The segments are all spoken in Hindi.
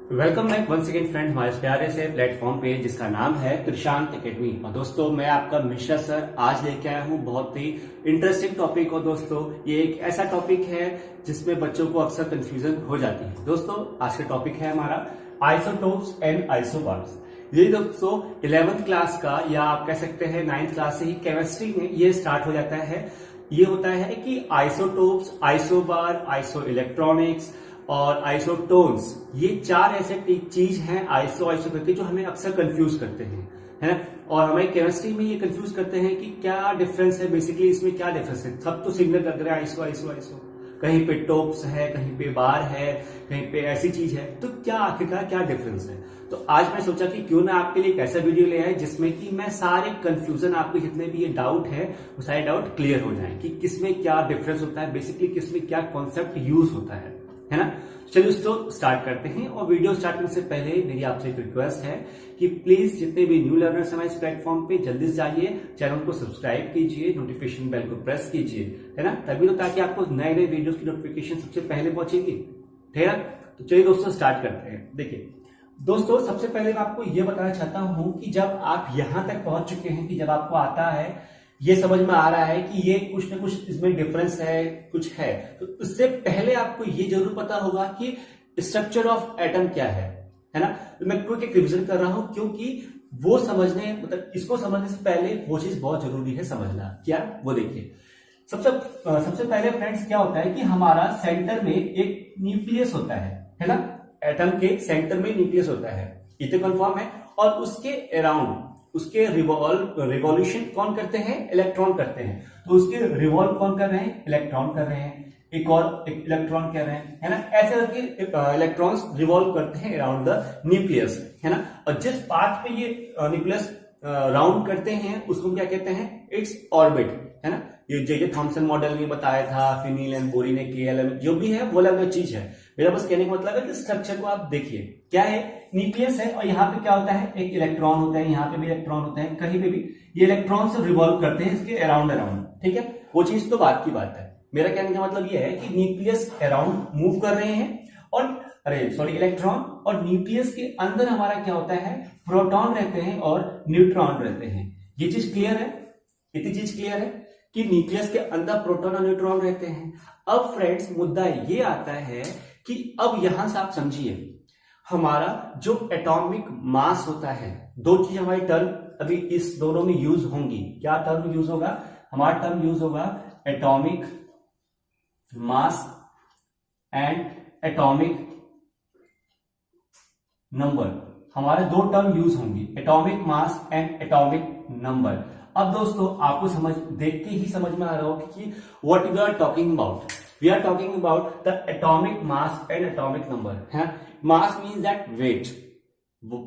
Welcome back once again friend हमारे प्यारे से प्लेटफॉर्म पे जिसका नाम है त्रिशांत एकेडमी। और दोस्तों मैं आपका मिश्रा सर आज लेके आया हूँ बहुत ही इंटरेस्टिंग टॉपिक। और दोस्तों ये एक ऐसा टॉपिक है जिसमें बच्चों को अक्सर कंफ्यूजन हो जाती है। दोस्तों आज का टॉपिक है हमारा आइसोटोप्स एंड आइसोबार्स। ये दोस्तों 11th क्लास का या आप कह सकते हैं 9th क्लास से ही केमिस्ट्री में ये स्टार्ट हो जाता है। ये होता है कि आइसोटोप्स, आइसोबार, आइसो इलेक्ट्रॉनिक्स और आइसोटोन्स, ये चार ऐसे चीज हैं आइसो करके जो हमें अक्सर कंफ्यूज करते हैं, है ना। और हमें केमिस्ट्री में ये कंफ्यूज करते हैं कि क्या डिफरेंस है, बेसिकली इसमें क्या डिफरेंस है। सब तो सिग्नल लग रहा है आइसो आइसो आइसो, कहीं पे टोप्स है, कहीं पे बार है, कहीं पे ऐसी चीज है, तो क्या आखिरकार क्या डिफरेंस है। तो आज मैं सोचा कि क्यों ना आपके लिए एक ऐसा वीडियो ले आए जिसमें कि मैं सारे कंफ्यूजन, आपके जितने भी ये डाउट है वो सारे डाउट क्लियर हो जाए कि किसमें क्या डिफरेंस होता है, बेसिकली किसमें क्या कॉन्सेप्ट यूज होता है ना। चलिए उसको स्टार्ट करते हैं। और वीडियो स्टार्ट करने से पहले मेरी आपसे एक रिक्वेस्ट है कि प्लीज जितने भी न्यू लर्नर्स हैं इस प्लेटफॉर्म पे जल्दी से जाइए, चैनल को सब्सक्राइब कीजिए, नोटिफिकेशन बेल को प्रेस कीजिए, है ना, तभी तो ताकि आपको नए नए वीडियोस की नोटिफिकेशन सबसे पहले पहुंचेगी, ठीक है। तो चलिए दोस्तों स्टार्ट करते हैं। देखिए दोस्तों सबसे पहले मैं आपको यह बताना चाहता हूं कि जब आप यहां तक पहुंच चुके हैं कि जब आपको आता है, ये समझ में आ रहा है कि ये कुछ ना कुछ इसमें डिफरेंस है, कुछ है, तो उससे पहले आपको ये जरूर पता होगा कि स्ट्रक्चर ऑफ एटम क्या है ना। तो मैं क्विक एक रिवीजन कर रहा हूं क्योंकि वो समझने, मतलब इसको समझने से पहले वो चीज बहुत जरूरी है समझना। क्या वो देखिए, सबसे पहले फ्रेंड्स क्या होता है कि हमारा सेंटर में एक न्यूक्लियस होता है ना। एटम के सेंटर में न्यूक्लियस होता है, ये तो कंफर्म है। और उसके अराउंड उसके रिवॉल्यूशन कौन करते हैं, इलेक्ट्रॉन करते हैं। तो उसके रिवॉल्व कौन कर रहे हैं, इलेक्ट्रॉन कर रहे हैं, एक और एक इलेक्ट्रॉन कर रहे हैं, है ना। ऐसे करके इलेक्ट्रॉन्स रिवॉल्व करते हैं अराउंड द न्यूक्लियस, है ना। और जिस पाथ पे ये न्यूक्लियस राउंड करते हैं उसको क्या कहते हैं, इट्स ऑर्बिट, है ना। ये जे थॉमसन मॉडल ने बताया था, फिनील एंड बोरी ने KLM, जो भी है वो अलग चीज है। मेरा बस कहने का मतलब है कि स्ट्रक्चर को आप देखिए, क्या है, न्यूक्लियस है और यहाँ पे क्या होता है, एक इलेक्ट्रॉन होता है, यहाँ पे भी इलेक्ट्रॉन होता है, कहीं पे भी ये इलेक्ट्रॉन से रिवॉल्व करते हैं इसके अराउंड अराउंड, ठीक है। वो चीज तो बात की बात है। मेरा कहने का मतलब ये है कि न्यूक्लियस अराउंड मूव कर रहे हैं और इलेक्ट्रॉन, और न्यूक्लियस के अंदर हमारा क्या होता है, प्रोटॉन रहते हैं और न्यूट्रॉन रहते हैं। ये चीज क्लियर है, इतनी चीज क्लियर है कि न्यूक्लियस के अंदर प्रोटॉन और न्यूट्रॉन रहते हैं। अब फ्रेंड्स मुद्दा ये आता है कि अब यहां से आप समझिए, हमारा जो एटॉमिक मास होता है, दो चीज हमारी टर्म अभी इस दोनों में यूज होंगी। क्या टर्म यूज होगा, हमारा टर्म यूज होगा atomic mass and atomic number. हमारे दो टर्म यूज होंगी, atomic mass and atomic number. अब दोस्तों आपको देख के ही समझ में आ रहा होगा कि what we are talking about. We are talking about the atomic mass and atomic number, है। Mass means that weight,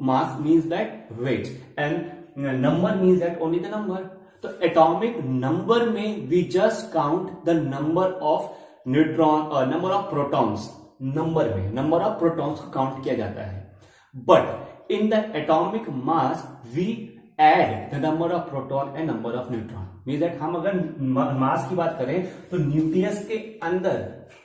mass means that weight and number means that only the number. तो एटॉमिक नंबर में we just count the number of neutron और नंबर ऑफ प्रोटॉन्स। नंबर में नंबर ऑफ प्रोटॉन्स को काउंट किया जाता है, but in the atomic mass we add the number of proton and number of neutron. Means that हम अगर मास की बात करें तो न्यूक्लियस के अंदर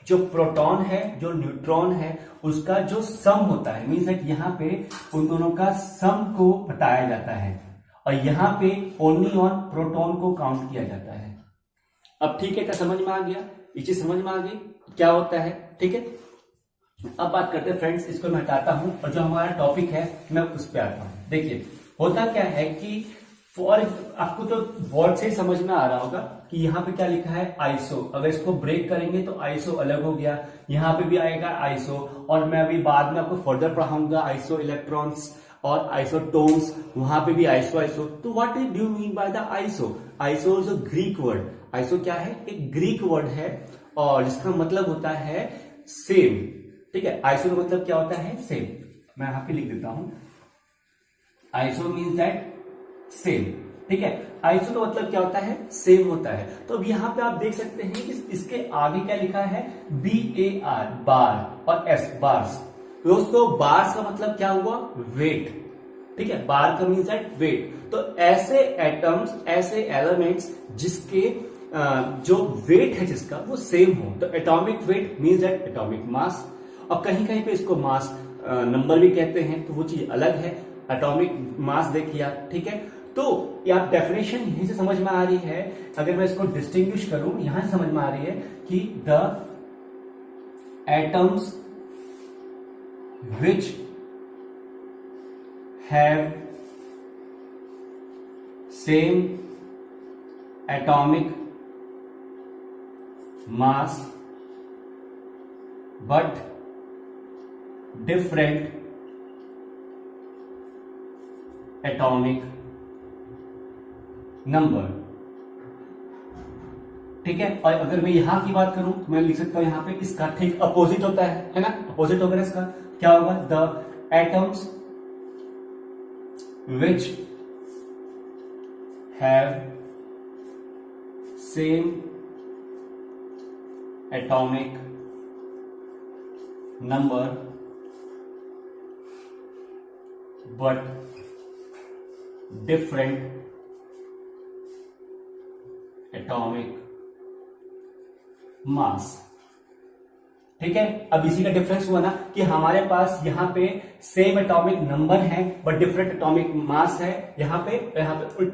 जो प्रोटॉन है, जो न्यूट्रॉन है, उसका जो सम होता है, मीन्स दैट यहाँ पे उन दोनों का सम को बताया जाता है और यहाँ पे ओनली ऑन प्रोटॉन को काउंट किया जाता है। अब ठीक है, क्या समझ में आ गया, ये चीज समझ में आ गई क्या होता है, ठीक है। अब बात करते हैं फ्रेंड्स, इसको मैं हटाता हूं और जो हमारा टॉपिक है मैं उस पर आता हूं। देखिए होता क्या है कि आपको तो वर्ड से ही समझ में आ रहा होगा कि यहाँ पे क्या लिखा है, आइसो। अगर इसको ब्रेक करेंगे तो आइसो अलग हो गया, यहाँ पे भी आएगा आइसो। और मैं अभी बाद में आपको फर्दर पढ़ाऊंगा आइसो इलेक्ट्रॉन्स और आइसोटोन्स, वहां पे भी आइसो आइसो। तो what do you mean by the iso? Iso is a Greek word. Iso क्या है, एक ग्रीक वर्ड है और जिसका मतलब होता है सेम, ठीक है। आइसो का मतलब क्या होता है, सेम। मैं यहाँ पे लिख देता हूं, आइसो मीन्स दैट सेम, ठीक है। आइसो का मतलब क्या होता है, सेम होता है। तो अब यहाँ पे आप देख सकते हैं कि इसके आगे क्या लिखा है, BAR, बार, और S, बार्स। दोस्तों बार्स का मतलब क्या हुआ, वेट, ठीक है। बार का मीन्स दैट वेट। तो ऐसे एटम्स, ऐसे एलिमेंट्स जिसके जो वेट है जिसका वो सेम हो, तो atomic weight means that atomic mass. और कहीं कहीं पे इसको मास नंबर भी कहते हैं, तो वो चीज अलग है। एटॉमिक मास देखिए, ठीक है। तो ये आप डेफिनेशन यहीं से समझ में आ रही है। अगर मैं इसको डिस्टिंग्विश करूं, यहां से समझ में आ रही है कि the atoms which have same atomic mass but different atomic number, ठीक है। और अगर मैं यहां की बात करूं तो मैं लिख सकता हूं यहां पे इसका ठीक अपोजिट होता है ना, अपोजिट होगा इसका। क्या होगा? The atoms which have same atomic number but different atomic mass, ठीक है। अब इसी का डिफरेंस हुआ ना कि हमारे पास यहां पे सेम एटॉमिक नंबर है बट डिफरेंट एटॉमिक मास है, यहां पे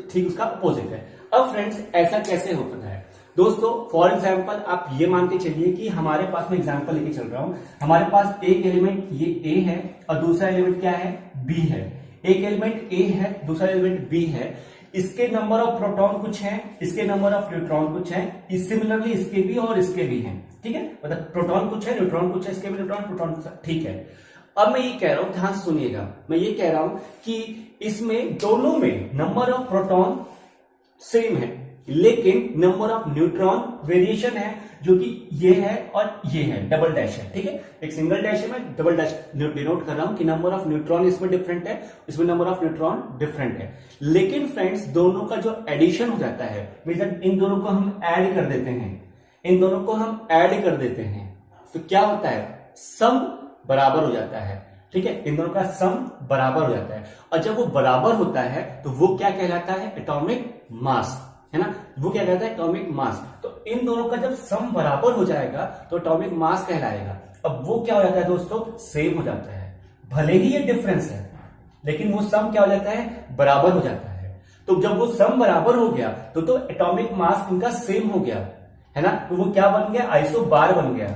ठीक उसका अपोजिट है। अब फ्रेंड्स ऐसा कैसे होता है दोस्तों? फॉर एग्जांपल आप ये मान के चलिए कि हमारे पास, में एग्जांपल लेके चल रहा हूं, हमारे पास एक एलिमेंट ये ए है और दूसरा एलिमेंट क्या है? बी है। एक एलिमेंट ए है, दूसरा एलिमेंट बी है। इसके नंबर ऑफ प्रोटॉन कुछ है, इसके नंबर ऑफ न्यूट्रॉन कुछ है, सिमिलरली इसके भी और इसके भी हैं, ठीक है। मतलब प्रोटॉन कुछ है, न्यूट्रॉन कुछ है, इसके भी न्यूट्रॉन प्रोटॉन कुछ है, ठीक है। अब मैं ये कह रहा हूं, ध्यान से सुनिएगा, मैं ये कह रहा हूं कि इसमें दोनों में नंबर ऑफ प्रोटॉन सेम है, लेकिन नंबर ऑफ न्यूट्रॉन वेरिएशन है, जो कि ये है और ये है, डबल डैश है, ठीक है। एक सिंगल डैश है, मैं डबल डैश डिनोट कर रहा हूं कि नंबर ऑफ न्यूट्रॉन इसमें डिफरेंट है, इसमें नंबर ऑफ न्यूट्रॉन डिफरेंट है। लेकिन फ्रेंड्स दोनों का जो एडिशन हो जाता है, मतलब इन दोनों को हम ऐड कर देते हैं, इन दोनों को हम ऐड कर देते हैं, तो क्या होता है? सम बराबर हो जाता है, ठीक है। इन दोनों का सम बराबर हो जाता है, और जब वो बराबर होता है तो वो क्या कहलाता है? एटॉमिक मास, है ना। वो क्या कहता है? Atomic mass. तो इन दोनों का जब सम बराबर हो जाएगा तो एटॉमिक मास कहलाएगा। अब वो क्या हो जाता है दोस्तों? सेम हो जाता है। भले ही ये डिफरेंस है, लेकिन वो सम क्या हो जाता है? बराबर हो जाता है। तो जब वो सम बराबर हो गया तो एटॉमिक मास इनका सेम हो गया, है ना। तो वो क्या बन गया? आइसो बार बन गया,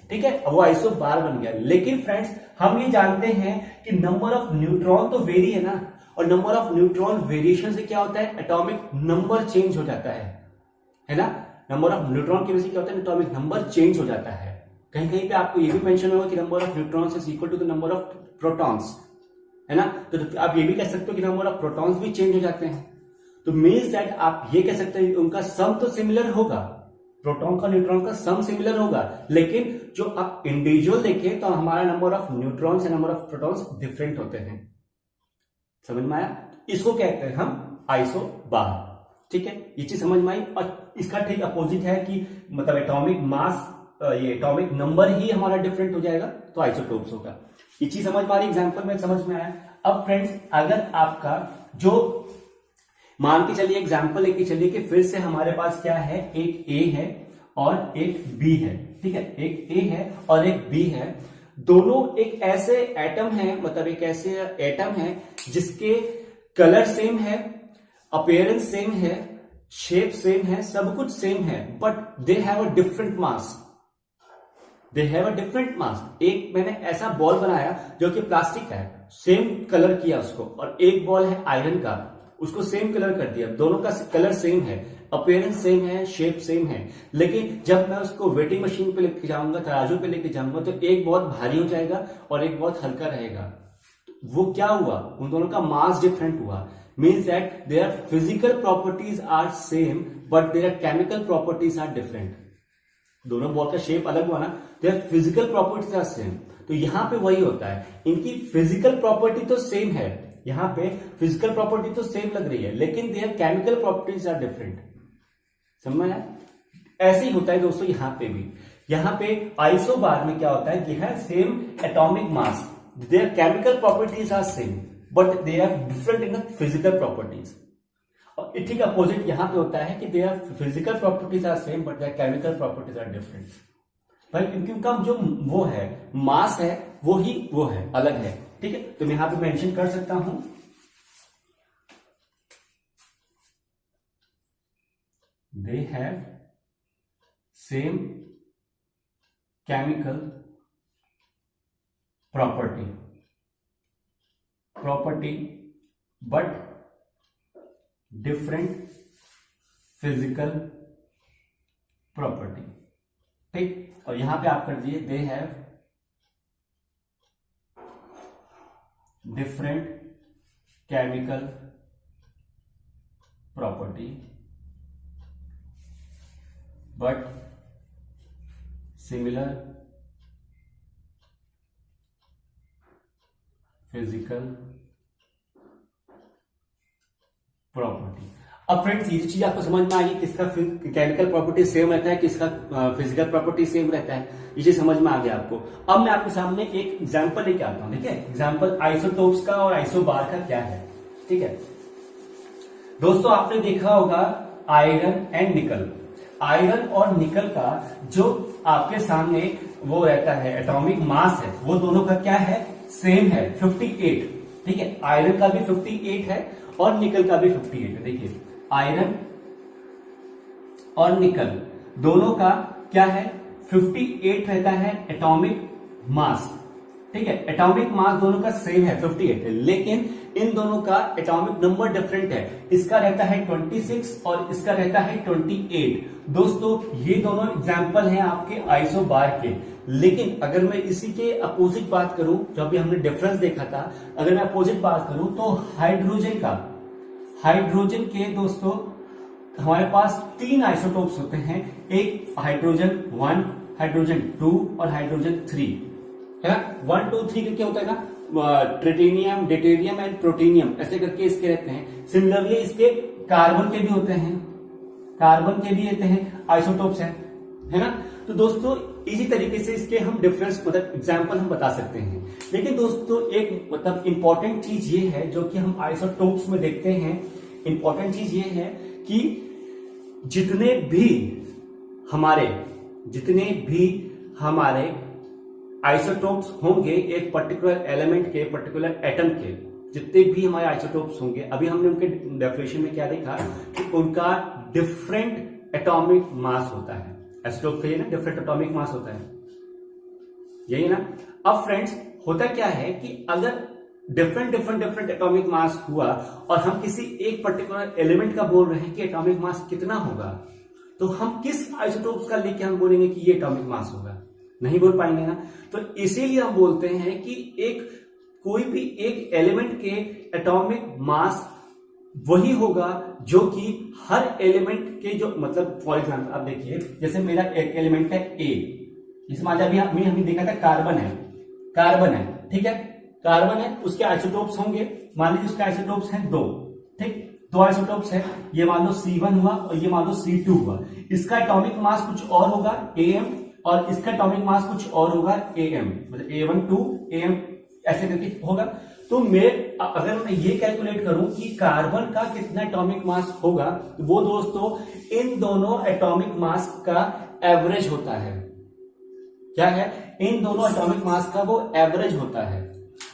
ठीक है। अब वो आइसो बार बन गया। लेकिन फ्रेंड्स हम ये जानते हैं कि नंबर ऑफ न्यूट्रॉन तो वेरी है ना, और नंबर ऑफ न्यूट्रॉन वेरिएशन से क्या होता है? एटॉमिक नंबर चेंज हो जाता है ना। नंबर ऑफ न्यूट्रॉन की वजह से क्या होता है? एटॉमिक नंबर चेंज हो जाता है। कहीं कहीं पे आपको ये भी मेंशन होगा कि number of neutrons is equal to the number of protons, है ना। तो आप ये भी कह सकते हो कि नंबर ऑफ प्रोटॉन्स भी चेंज हो जाते हैं। तो मीन्स दैट आप ये कह सकते हैं उनका सम तो सिमिलर होगा, प्रोटॉन का न्यूट्रॉन का सम सिमिलर होगा, लेकिन जो आप इंडिविजुअल देखें तो हमारा नंबर ऑफ न्यूट्रॉन्स या नंबर ऑफ प्रोटॉन्स डिफरेंट होते हैं। समझ में आया? इसको कहते हैं हम आइसो बार, ठीक है। ये चीज समझ में आई। और इसका ठीक अपोजिट है कि मतलब एटॉमिक मास, ये एटॉमिक नंबर ही हमारा डिफरेंट हो जाएगा तो आइसोटोप्स होगा। ये चीज समझ में आ रही? एग्जांपल में समझ में आया। अब फ्रेंड्स अगर आपका जो मान के चलिए एग्जांपल लेके चलिए कि फिर से हमारे पास क्या है? एक ए है और एक बी है, ठीक है। एक ए है और एक बी है। दोनों एक ऐसे एटम है, मतलब एक ऐसे एटम है जिसके कलर सेम है, अपीयरेंस सेम है, शेप सेम है, सब कुछ सेम है, but they have a different mass. They have a different mass. एक मैंने ऐसा बॉल बनाया जो कि प्लास्टिक है, सेम कलर किया उसको, और एक बॉल है आयरन का, उसको सेम कलर कर दिया। दोनों का कलर सेम है, अपीयरेंस सेम है, शेप सेम है, लेकिन जब मैं उसको वेटिंग मशीन पे लेके जाऊंगा, तराजू पे लेके जाऊंगा, तो एक बहुत भारी हो जाएगा और एक बहुत हल्का रहेगा। वो क्या हुआ? उन दोनों का मास डिफरेंट हुआ। Means that their physical properties are same but their chemical properties are different. दोनों बॉल का शेप अलग हुआ ना, their physical properties are same. तो यहां पे वही होता है, इनकी फिजिकल प्रॉपर्टी तो सेम है, यहां पे फिजिकल प्रॉपर्टी तो सेम लग रही है, लेकिन their chemical properties are different. समझ में आया? ऐसे ही होता है दोस्तों यहां पे भी। यहां पे आइसो बार में क्या होता है कि है same atomic mass, their chemical properties are same but they are different in physical properties. और ठीक अपोजिट यहां पे होता है कि their physical properties are same but their chemical properties are different. पर क्योंकि उनका जो वो है मास है वो है अलग है। ठीक है, तो मैं यहां पे मेंशन कर सकता हूं they have same chemical property but different physical property. ठीक, और यहां पे आप कर दिए they have different chemical property but similar physical property. अब फ्रेंड्स ये चीज आपको समझ में आ गई, किसका केमिकल प्रॉपर्टी सेम रहता है, किसका फिजिकल प्रॉपर्टी सेम रहता है, ये चीज समझ में आ गया आपको। अब मैं आपके सामने एक एग्जांपल लेके आता हूं। ठीक है, एग्जांपल आइसोटोप्स का और आइसोबार का क्या है। ठीक है दोस्तों, आपने देखा होगा आयरन एंड निकल। आयरन और निकल का जो आपके सामने वो रहता है एटॉमिक मास है, वो दोनों का क्या है, सेम है 58। ठीक है, आयरन का भी 58 है और निकल का भी 58 है। देखिए आयरन और निकल दोनों का क्या है 58 रहता है एटॉमिक मास। ठीक है, एटॉमिक मास दोनों का सेम है 58 है, लेकिन इन दोनों का एटॉमिक नंबर डिफरेंट है। इसका रहता है 26 और इसका रहता है 28। दोस्तों ये दोनों एग्जाम्पल हैं आपके आइसोबार के। लेकिन अगर मैं इसी के अपोजिट बात करूं, जो अभी हमने डिफरेंस देखा था, अगर मैं अपोजिट बात करूं तो हाइड्रोजन के दोस्तों हमारे पास 3 आइसोटोप्स होते हैं। एक हाइड्रोजन 1, हाइड्रोजन 2 और हाइड्रोजन 3 है ना। 1 2 3 करके होता है ना, ट्रिटिनियम, डिटेरियम एंड प्रोटीनियम, ऐसे करके इसके रहते हैं। सिमिलरली इसके कार्बन के भी होते हैं, कार्बन के भी रहते हैं आइसोटोप्स है ना। तो दोस्तों इसी तरीके से इसके हम डिफरेंस मतलब एग्जांपल हम बता सकते हैं। लेकिन दोस्तों एक मतलब इंपॉर्टेंट चीज ये है जो कि हम आइसोटोप्स में देखते हैं, इंपॉर्टेंट चीज ये है कि जितने भी हमारे आइसोटोप्स होंगे एक पर्टिकुलर एलिमेंट के, पर्टिकुलर एटम के, जितने भी हमारे आइसोटोप्स होंगे, अभी हमने उनके डेफिनेशन में क्या देखा कि उनका डिफरेंट एटॉमिक मास होता है। आइसोटोप का ये ना डिफरेंट एटॉमिक मास होता है, यही ना। अब फ्रेंड्स होता क्या है कि अगर डिफरेंट एटॉमिक मास हुआ और हम किसी एक पर्टिकुलर एलिमेंट का बोल रहे हैं कि एटॉमिक मास कितना होगा, तो हम किस आइसोटोप्स का लेके हम बोलेंगे कि ये एटॉमिक मास होगा, नहीं बोल पाएंगे ना। तो इसीलिए हम बोलते हैं कि कोई भी एक एलिमेंट के एटॉमिक मास वही होगा जो कि हर एलिमेंट के जो मतलब फॉर एग्जांपल आप देखिए, जैसे मेरा एक एलिमेंट है ए, इसमें आज अभी हमने देखा था कार्बन है। ठीक है, कार्बन है, उसके आइसोटोप्स होंगे, मान लीजिए उसके आइसोटोप्स हैं 2। ठीक, 2 आइसोटोप्स है, ये मान लो C1 हुआ और ये मान लो C2 हुआ। इसका एटॉमिक मास कुछ और होगा AM और इसका एटॉमिक मास कुछ और होगा AM, मतलब A12 AM ऐसे करके होगा। तो अगर मैं ये कैलकुलेट करूं कि कार्बन का कितना एटॉमिक मास होगा, तो वो दोस्तों इन दोनों एटॉमिक मास का एवरेज होता है। क्या है, इन दोनों एटॉमिक मास का वो एवरेज होता है।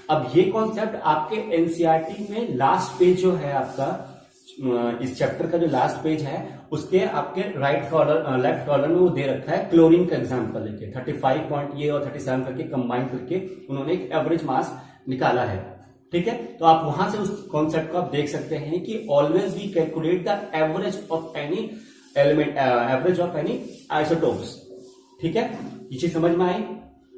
अब ये कॉन्सेप्ट आपके एनसीईआरटी में लास्ट पेज जो है आपका, इस चैप्टर का जो लास्ट पेज है उसके आपके लेफ्ट कॉर्नर में वो दे रखा है। क्लोरीन का एग्जांपल लेके 35 पॉइंट ये और 37 करके कंबाइन करके उन्होंने एक एवरेज मास निकाला है। ठीक है, तो आप वहां से उस कॉन्सेप्ट को आप देख सकते हैं कि always we calculate the average of any element, average of any isotopes. ठीक है, ये चीज समझ में आई।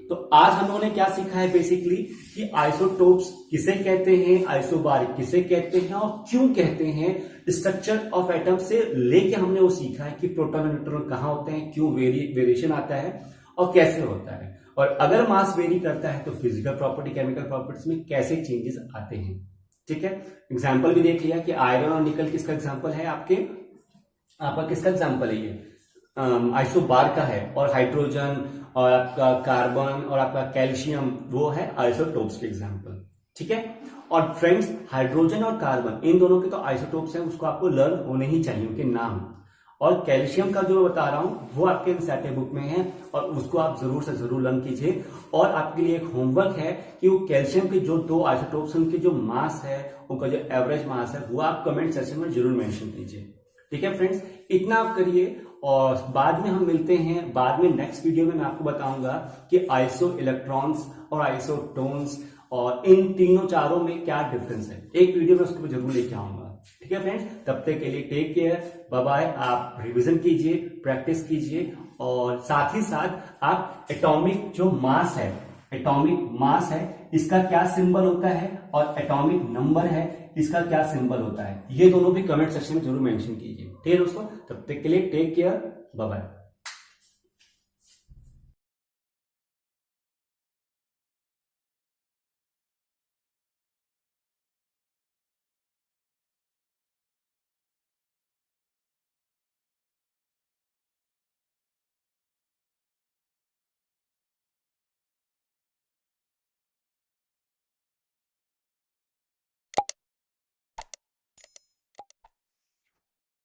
तो आज हम लोगों ने क्या सीखा है बेसिकली कि आइसोटोप्स किसे कहते हैं, आइसोबारिक किसे कहते हैं और क्यों कहते हैं। स्ट्रक्चर ऑफ एटम से लेके हमने वो सीखा है कि प्रोटॉन और न्यूट्रॉन कहां होते हैं, क्यों वेरिएशन आता है और कैसे होता है, और अगर मास वेरी करता है तो फिजिकल प्रॉपर्टी, केमिकल प्रॉपर्टीज में कैसे चेंजेस आते हैं। ठीक है, एग्जाम्पल भी देख लिया कि आयरन और निकल किसका एग्जाम्पल है, आपका किसका एग्जाम्पल है, ये आइसोबार का है। और हाइड्रोजन और आपका कार्बन और आपका कैल्शियम वो है आइसोटोप्स के एग्जाम्पल। ठीक है, और फ्रेंड्स हाइड्रोजन और कार्बन इन दोनों के तो आइसोटोप्स हैं, उसको आपको लर्न होने ही चाहिए उनके नाम। और कैल्शियम का जो बता रहा हूं वो आपके एनसीईआरटी बुक में है और उसको आप जरूर से जरूर लर्न कीजिए। और आपके लिए एक होमवर्क है कि वो कैल्शियम के जो 2 आइसोटोप्स उनके जो मास है, उनका जो एवरेज मास है, वो आप कमेंट सेक्शन में जरूर मेंशन कीजिए। ठीक है फ्रेंड्स, इतना आप करिए और बाद में हम मिलते हैं। बाद में नेक्स्ट वीडियो में मैं आपको बताऊंगा कि आइसो इलेक्ट्रॉन्स और आइसोटोन्स और इन तीनों चारों में क्या डिफरेंस है। एक वीडियो में उसको जरूर लेके आऊंगा। ठीक है फ्रेंड्स, तब तक के लिए टेक केयर, बाय बाय। आप रिवीजन कीजिए, प्रैक्टिस कीजिए और साथ ही साथ आप एटॉमिक जो मास है, एटॉमिक मास है इसका क्या सिंबल होता है और एटॉमिक नंबर है इसका क्या सिंबल होता है, ये दोनों भी कमेंट सेक्शन में जरूर मेंशन कीजिए। ठीक है दोस्तों, तब तक के लिए टेक केयर, बाय बाय।